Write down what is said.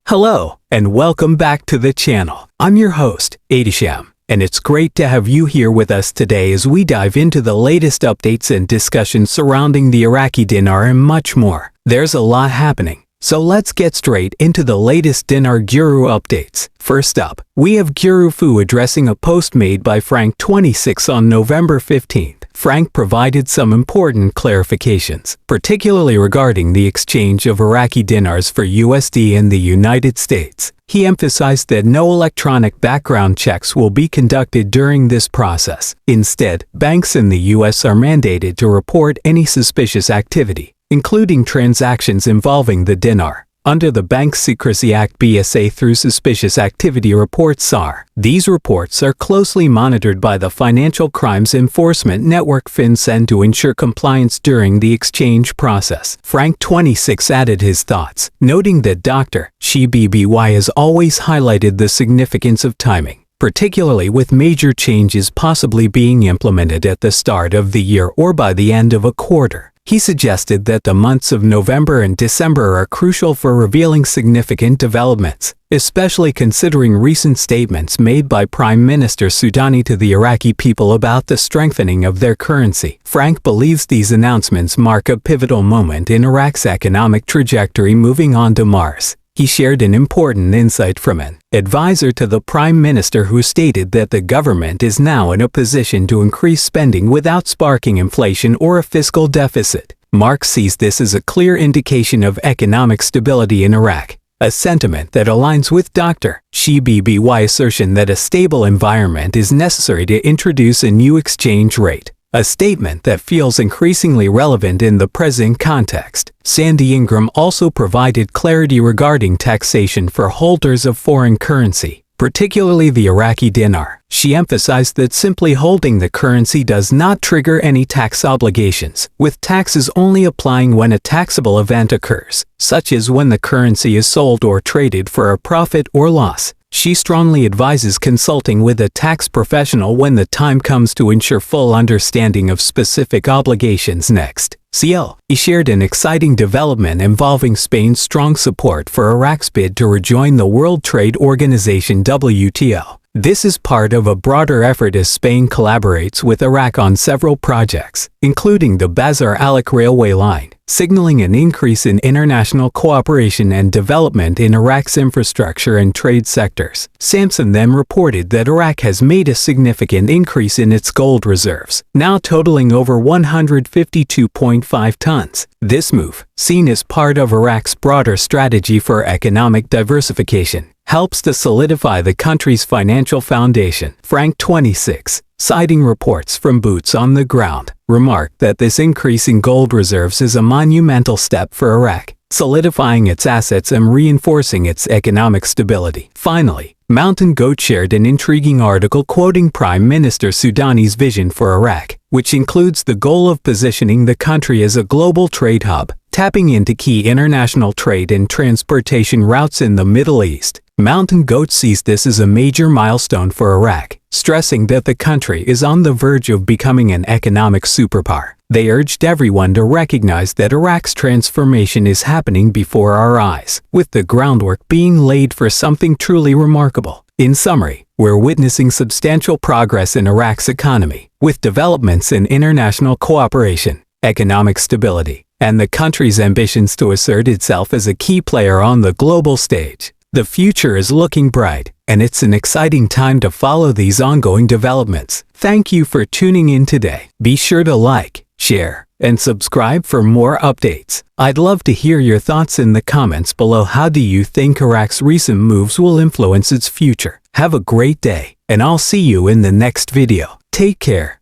Hello, and welcome back to the channel. I'm your host, Militiaman, and it's great to have you here with us today as we dive into the latest updates and discussions surrounding the Iraqi dinar and much more. There's a lot happening, so let's get straight into the latest Dinar Guru updates. First up, we have Guru Fu addressing a post made by Frank26 on November 15th. Frank provided some important clarifications, particularly regarding the exchange of Iraqi dinars for USD in the United States. He emphasized that no electronic background checks will be conducted during this process. Instead, banks in the US are mandated to report any suspicious activity, including transactions involving the dinar, under the Bank Secrecy Act BSA through Suspicious Activity Reports SAR. These reports are closely monitored by the Financial Crimes Enforcement Network FinCEN to ensure compliance during the exchange process. Frank26 added his thoughts, noting that Dr. Shibby has always highlighted the significance of timing, particularly with major changes possibly being implemented at the start of the year or by the end of a quarter. He suggested that the months of November and December are crucial for revealing significant developments, especially considering recent statements made by Prime Minister Soudani to the Iraqi people about the strengthening of their currency. Frank believes these announcements mark a pivotal moment in Iraq's economic trajectory moving on to Mars. He shared an important insight from an advisor to the Prime Minister who stated that the government is now in a position to increase spending without sparking inflation or a fiscal deficit. Mark sees this as a clear indication of economic stability in Iraq, a sentiment that aligns with Dr. Shibby's assertion that a stable environment is necessary to introduce a new exchange rate, a statement that feels increasingly relevant in the present context. Sandy Ingram also provided clarity regarding taxation for holders of foreign currency, particularly the Iraqi dinar. She emphasized that simply holding the currency does not trigger any tax obligations, with taxes only applying when a taxable event occurs, such as when the currency is sold or traded for a profit or loss. She strongly advises consulting with a tax professional when the time comes to ensure full understanding of specific obligations. Next, he shared an exciting development involving Spain's strong support for Iraq's bid to rejoin the World Trade Organization WTO. This is part of a broader effort as Spain collaborates with Iraq on several projects, including the Bazar-Alak railway line, signaling an increase in international cooperation and development in Iraq's infrastructure and trade sectors. Samson then reported that Iraq has made a significant increase in its gold reserves, now totaling over 152.5 tons. This move, seen as part of Iraq's broader strategy for economic diversification, helps to solidify the country's financial foundation. Frank26, citing reports from boots on the ground, remarked that this increase in gold reserves is a monumental step for Iraq, solidifying its assets and reinforcing its economic stability. Finally, Mountain Goat shared an intriguing article quoting Prime Minister Soudani's vision for Iraq, which includes the goal of positioning the country as a global trade hub, tapping into key international trade and transportation routes in the Middle East. Mountain Goat sees this as a major milestone for Iraq, stressing that the country is on the verge of becoming an economic superpower. They urged everyone to recognize that Iraq's transformation is happening before our eyes, with the groundwork being laid for something truly remarkable. In summary, we're witnessing substantial progress in Iraq's economy, with developments in international cooperation, economic stability, and the country's ambitions to assert itself as a key player on the global stage. The future is looking bright, and it's an exciting time to follow these ongoing developments. Thank you for tuning in today. Be sure to like, share, and subscribe for more updates. I'd love to hear your thoughts in the comments below. How do you think Iraq's recent moves will influence its future? Have a great day, and I'll see you in the next video. Take care.